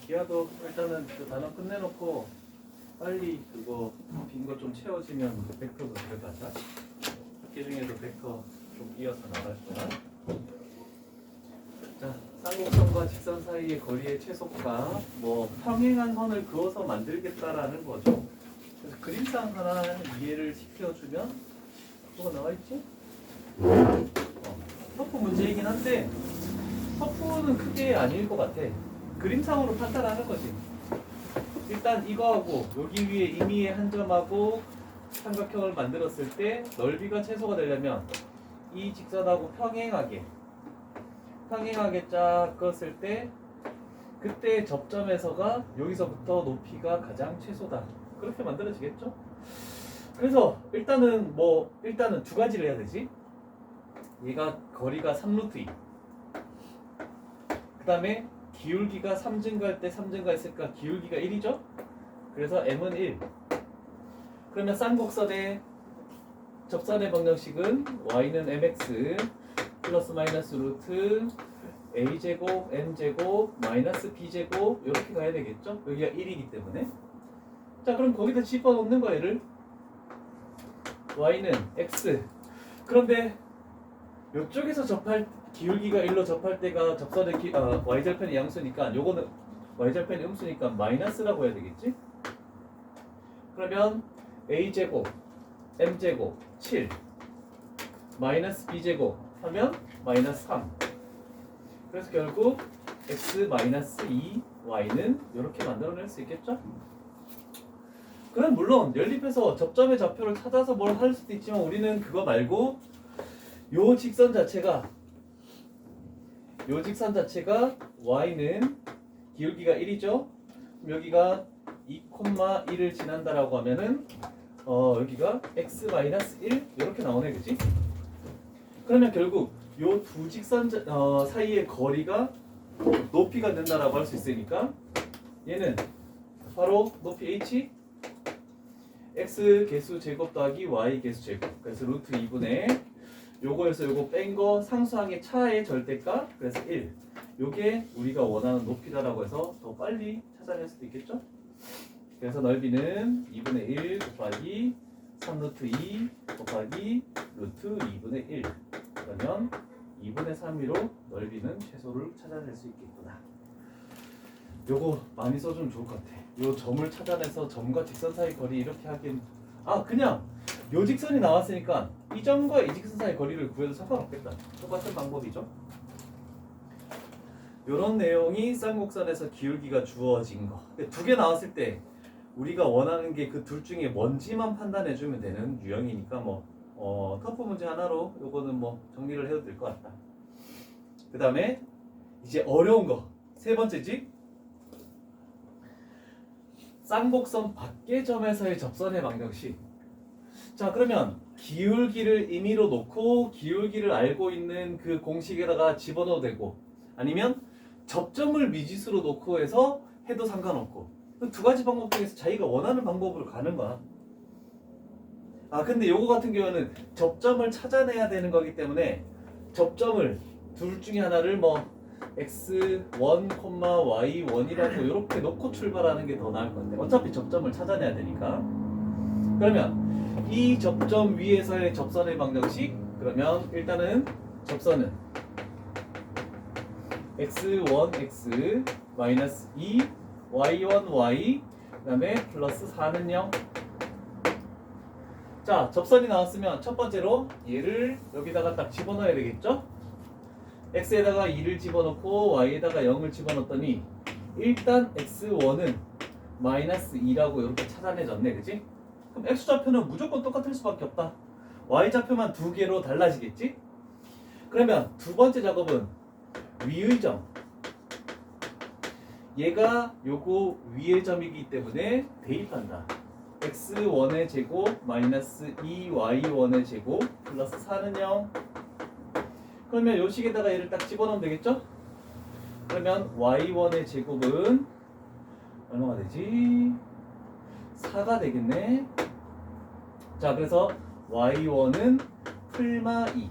기하도 일단은 그 단어 끝내놓고 빨리 그거 빈 거 좀 채워지면 벡터도 들어가자. 그 중에도 벡터 좀 이어서 나갈 거야. 자, 쌍곡선과 직선 사이의 거리의 최소값, 뭐 평행한 선을 그어서 만들겠다라는 거죠. 그래서 그림상 하나 이해를 시켜주면 뭐가 나와 있지? 터프 문제이긴 한데 터프는 크게 아닐 것 같아. 그림상으로 판단하는 거지. 일단 이거하고 여기 위에 임의의 한 점하고 삼각형을 만들었을 때 넓이가 최소가 되려면 이 직선하고 평행하게 쫙 그었을 때 그때 접점에서가 여기서부터 높이가 가장 최소다. 그렇게 만들어지겠죠? 그래서 일단은 두 가지를 해야 되지. 얘가 거리가 3루트 2. 그 다음에 기울기가 3 증가할 때 3 증가했으니까 기울기가 1이죠? 그래서 m은 1. 그러면 쌍곡선의 접선의 방정식은 y는 mx 플러스 마이너스 루트 a제곱 n제곱 마이너스 b제곱 이렇게 가야 되겠죠? 여기가 1이기 때문에. 자, 그럼 거기다 집어넣는 거 얘를. y는 x. 그런데 이쪽에서 기울기가 1로 접할 때가 접선의 y절편이 양수니까 요거는 y절편이 음수니까 마이너스라고 해야 되겠지? 그러면 a제곱 m제곱 7 마이너스 b제곱 하면 마이너스 3. 그래서 결국 x 마이너스 2 y는 이렇게 만들어낼 수 있겠죠? 그럼 물론 연립해서 접점의 좌표를 찾아서 뭘 할 수도 있지만 우리는 그거 말고 요 직선 자체가 y는 기울기가 1이죠. 여기가 2,1을 지난다라고 하면은 여기가 x-1 이렇게 나오네, 그지? 그러면 결국 요 두 직선 사이의 거리가 높이가 된다라고 할 수 있으니까 얘는 바로 높이 h x 개수 제곱 더하기 y 개수 제곱. 그래서 루트 2분의 요거에서 요거 뺀 거 상수항의 차의 절대값. 그래서 1. 요게 우리가 원하는 높이다라고 해서 더 빨리 찾아낼 수도 있겠죠? 그래서 넓이는 2분의 1 곱하기 3루트 2 곱하기 루트 2분의 1. 그러면 2분의 3위로 넓이는 최소를 찾아낼 수 있겠구나. 요거 많이 써주면 좋을 것 같아. 요 점을 찾아내서 점과 직선 사이 거리 이렇게 하긴 그냥 요 직선이 나왔으니까 이 점과 이 직선 사이 거리를 구해도 상관없겠다. 똑같은 방법이죠. 요런 내용이 쌍곡선에서 기울기가 주어진 거. 두 개 나왔을 때 우리가 원하는 게 그 둘 중에 뭔지만 판단해주면 되는 유형이니까 터프 문제 하나로 요거는 정리를 해도 될 것 같다. 그 다음에 이제 어려운 거 세 번째지. 쌍곡선 밖의 점에서의 접선의 방정식. 자, 그러면 기울기를 임의로 놓고 기울기를 알고 있는 그 공식에다가 집어넣어도 되고 아니면 접점을 미지수로 놓고 해서 해도 상관없고 두 가지 방법 중에서 자기가 원하는 방법으로 가는 거야. 근데 요거 같은 경우는 접점을 찾아내야 되는 거기 때문에 접점을 둘 중에 하나를 x1, y1이라고 이렇게 놓고 출발하는 게 더 나을 것 같아. 어차피 접점을 찾아내야 되니까. 그러면 이 접점 위에서의 접선의 방정식. 그러면 일단은 접선은 x1x 마이너스 2 y1y 그 다음에 플러스 4는 0. 자, 접선이 나왔으면 첫 번째로 얘를 여기다가 딱 집어넣어야 되겠죠? x에다가 2를 집어넣고 y에다가 0을 집어넣었더니 일단 x1은 마이너스 2라고 이렇게 찾아내졌네, 그치? 그럼 x좌표는 무조건 똑같을 수밖에 없다. y좌표만 두 개로 달라지겠지? 그러면 두 번째 작업은 위의 점. 얘가 요거 위의 점이기 때문에 대입한다. x1의 제곱 마이너스 2y1의 제곱 플러스 4는 0. 그러면 요 식에다가 얘를 딱 집어넣으면 되겠죠? 그러면 y1의 제곱은 얼마가 되지? 4가 되겠네. 자, 그래서 y1은 풀마 2.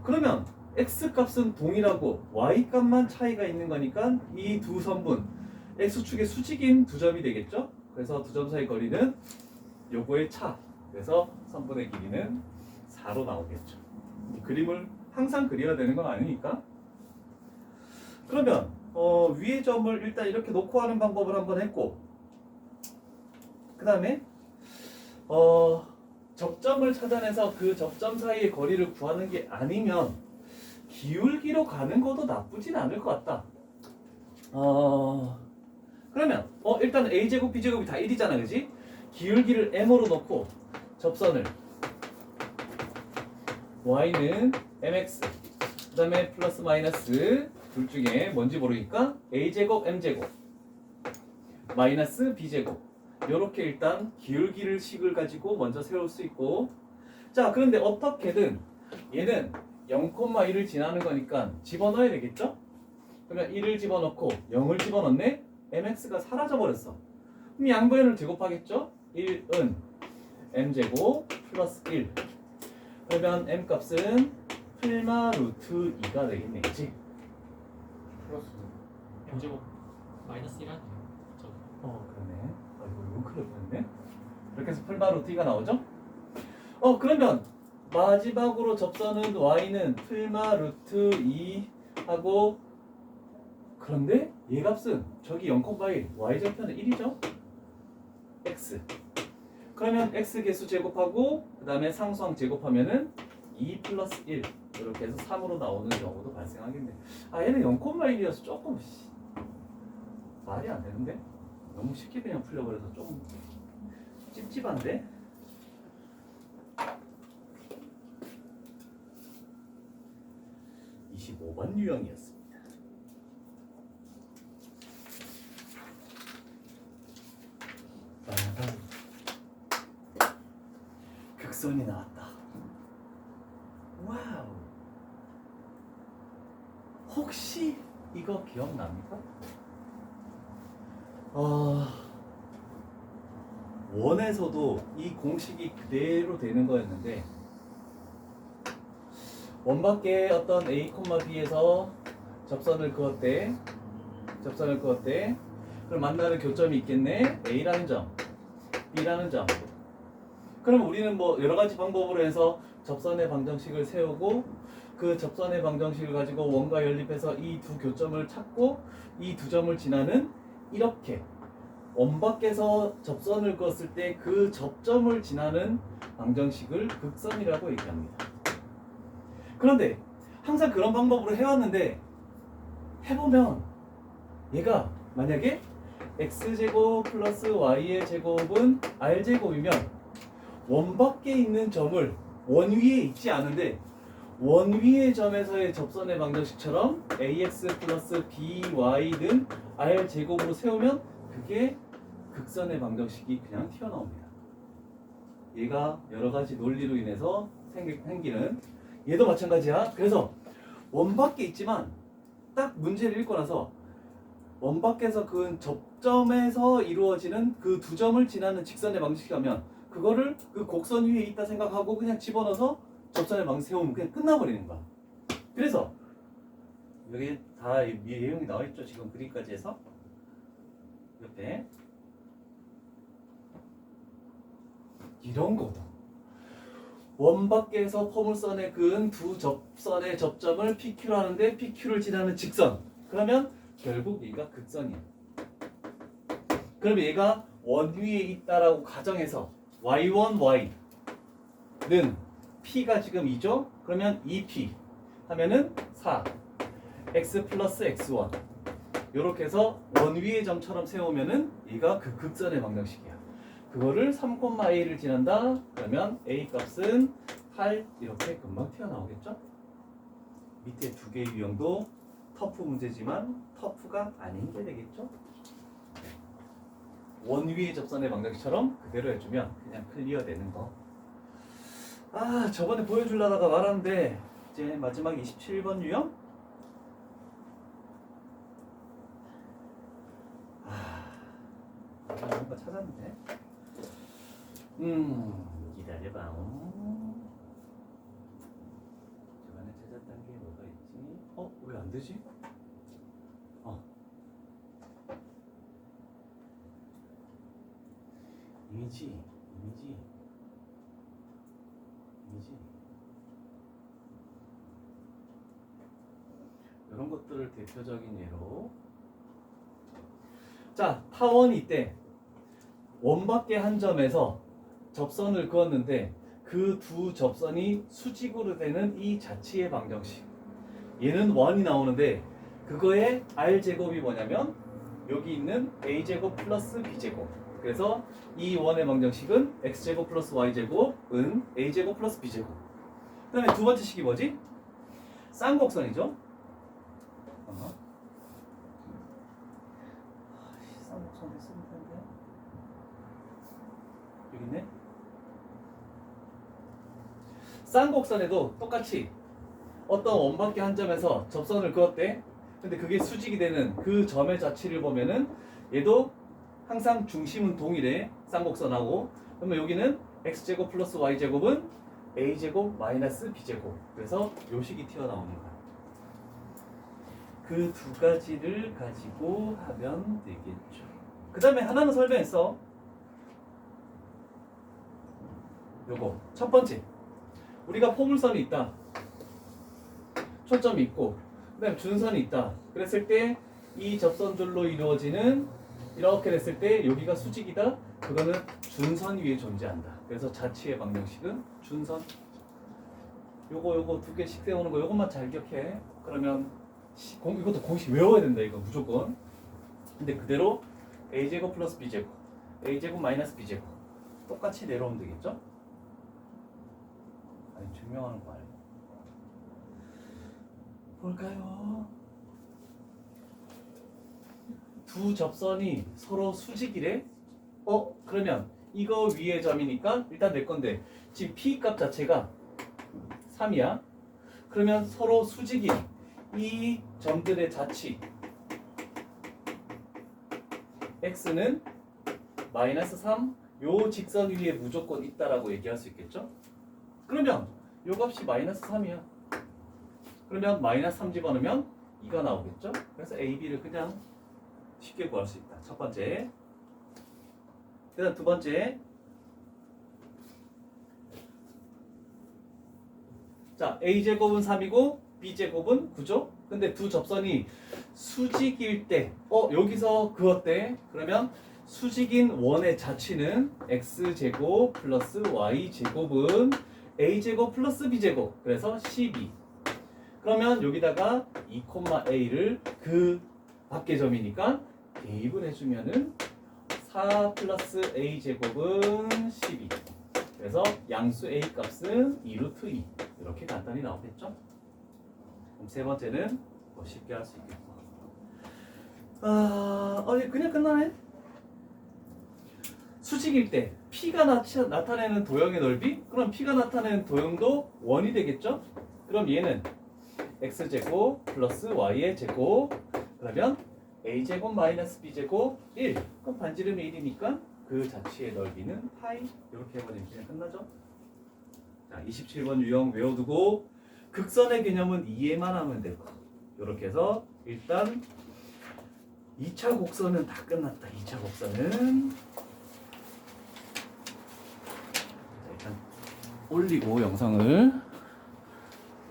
그러면 x 값은 동일하고 y 값만 차이가 있는 거니까 이 두 선분 x축의 수직인 두 점이 되겠죠? 그래서 두 점 사이 거리는 요거의 차. 그래서 선분의 길이는 4로 나오겠죠. 이 그림을 항상 그려야 되는 건 아니니까. 그러면 위의 점을 일단 이렇게 놓고 하는 방법을 한번 했고, 그 다음에 접점을 찾아내서 그 접점 사이의 거리를 구하는 게 아니면 기울기로 가는 것도 나쁘진 않을 것 같다. 그러면 일단 a제곱 b제곱이 다 1이잖아, 그지? 기울기를 m으로 놓고 접선을 y는 mx 그 다음에 플러스 마이너스 둘 중에 뭔지 모르니까 a제곱 m제곱 마이너스 b제곱 요렇게 일단 기울기를 식을 가지고 먼저 세울 수 있고, 자 그런데 어떻게든 얘는 0,1을 지나는 거니까 집어넣어야 되겠죠? 그러면 1을 집어넣고 0을 집어넣네? mx가 사라져버렸어. 그럼 양변을 제곱하겠죠? 1은 m제곱 플러스 1. 그러면 m값은 플마 루트 2가 되겠네, 그치? 플러스 m제곱 마이너스 1 아니에요? 그러네. 이거 너무 크게 보였네. 이렇게 해서 플마 루트 2가 나오죠? 그러면 마지막으로 접선은 y는 플마 루트 2 하고, 그런데 얘 값은 저기 0,1 y절편은 1이죠? x. 그러면 x 개수 제곱하고 그 다음에 상수항 제곱하면은 2 플러스 1 이렇게 해서 3으로 나오는 경우도 발생하겠네. 얘는 0,1이어서 조금 말이 안 되는데? 너무 쉽게 그냥 풀려버려서 좀 찝찝한데? (25번) 유형이었습니다. 극선이 나왔다. 와우. 혹시 이거 기억납니까? 원에서도 이 공식이 그대로 되는 거였는데, 원밖에 어떤 a, b에서 접선을 그었대. 그럼 만나는 교점이 있겠네. a라는 점, b라는 점. 그럼 우리는 뭐 여러 가지 방법으로 해서 접선의 방정식을 세우고, 그 접선의 방정식을 가지고 원과 연립해서 이 두 교점을 찾고 이 두 점을 지나는, 이렇게 원 밖에서 접선을 그었을 때 그 접점을 지나는 방정식을 극선이라고 얘기합니다. 그런데 항상 그런 방법으로 해왔는데, 해보면 얘가 만약에 x제곱 플러스 y의 제곱은 r제곱이면 원 밖에 있는 점을 원 위에 있지 않은데 원 위의 점에서의 접선의 방정식처럼 ax 플러스 by는 r제곱으로 세우면 그게 극선의 방정식이 그냥 튀어나옵니다. 얘가 여러 가지 논리로 인해서 생기는, 얘도 마찬가지야. 그래서 원 밖에 있지만 딱 문제를 읽고 나서 원 밖에서 그 접점에서 이루어지는 그 두 점을 지나는 직선의 방정식이 하면 그거를 그 곡선 위에 있다 생각하고 그냥 집어넣어서 접선의 방정식 세우면 그냥 끝나버리는 거야. 그래서 여기 다 내용이 나와있죠. 지금 그림까지 해서 옆에 이런 거다. 원 밖에서 포물선에 그은 두 접선의 접점을 PQ로 하는데 PQ를 지나는 직선. 그러면 결국 얘가 극선이야. 그럼 얘가 원 위에 있다라고 가정해서 y1, y는 p가 지금 2죠? 그러면 2p 하면은 4 x 플러스 x1 요렇게 해서 원 위의 점처럼 세우면은 얘가 그 극선의 방정식이야. 그거를 3,a를 지난다. 그러면 a 값은 8 이렇게 금방 튀어나오겠죠? 밑에 두 개의 유형도 터프 문제지만 터프가 아닌 게 되겠죠? 원 위의 접선의 방정식처럼 그대로 해주면 그냥 클리어 되는 거. 저번에 보여주려다가 말았는데 이제 마지막 27번 유형? 뭔가 찾았는데. 기다려봐. 저번에 찾았던 게 뭐가 되지? 이미지 이런 것들을 대표적인 예로 자 타원이 있대. 원밖에 한 점에서 접선을 그었는데 그 두 접선이 수직으로 되는 이 자치의 방정식 얘는 원이 나오는데 그거의 r제곱이 뭐냐면 여기 있는 a제곱 플러스 b제곱 그래서 이 원의 방정식은 x제곱 플러스 y제곱은 a제곱 플러스 b제곱 그 다음에 두 번째 식이 뭐지? 쌍곡선이죠? 쌍곡선 했으면 되는데 여기 있네. 쌍곡선에도 똑같이 어떤 원밖에 한 점에서 접선을 그었대. 근데 그게 수직이 되는 그 점의 자치를 보면은 얘도 항상 중심은 동일해. 쌍곡선하고. 그러면 여기는 x제곱 플러스 y제곱은 a제곱 마이너스 b제곱. 그래서 요식이 튀어나오는 거야. 그 두 가지를 가지고 하면 되겠죠. 그 다음에 하나는 설명했어. 요거 첫 번째 우리가 포물선이 있다. 초점이 있고 그 다음에 준선이 있다. 그랬을 때 이 접선들로 이루어지는 이렇게 됐을 때 여기가 수직이다. 그거는 준선 위에 존재한다. 그래서 자치의 방정식은 준선. 요거 두 개씩 세우는 거 요것만 잘 기억해. 그러면 이것도 공식 외워야 된다. 이거 무조건. 근데 그대로 a제곱 플러스 b제곱 a제곱 마이너스 b제곱 똑같이 내려오면 되겠죠? 아니 증명하는 거 말고 볼까요? 두 접선이 서로 수직이래? 그러면 이거 위의 점이니까 일단 내 건데 지금 p 값 자체가 3이야. 그러면 서로 수직인 이 점들의 자치 x는 마이너스 3 요 직선 위에 무조건 있다라고 얘기할 수 있겠죠? 그러면 요 값이 마이너스 3이야. 그러면 마이너스 3 집어넣으면 2가 나오겠죠? 그래서 a, b를 그냥 쉽게 구할 수 있다. 첫 번째. 그다음 두 번째. 자, a제곱은 3이고 b제곱은 9죠? 근데 두 접선이 수직일 때 여기서 그었대. 그러면 수직인 원의 자취는 x제곱 플러스 y제곱은 a제곱 플러스 b제곱 그래서 12. 그러면 여기다가 2,a를 그 밖의 점이니까 대입을 해주면은 4 플러스 a제곱은 12. 그래서 양수 a 값은 2루트 2 이렇게 간단히 나오겠죠? 그럼 세 번째는 더 쉽게 할 수 있겠고. 그냥 끝나네? 수직일 때 P가 나타내는 도형의 넓이? 그럼 P가 나타내는 도형도 원이 되겠죠? 그럼 얘는 x제곱 플러스 y의 제곱 그러면 a제곱 마이너스 b제곱 1 그럼 반지름이 1이니까 그 자취의 넓이는 파이 이렇게 해버리면 그냥 끝나죠? 자 27번 유형 외워두고 극선의 개념은 이해만 하면 되고 이렇게 해서 일단 2차 곡선은 다 끝났다. 2차 곡선은 자, 일단 올리고 영상을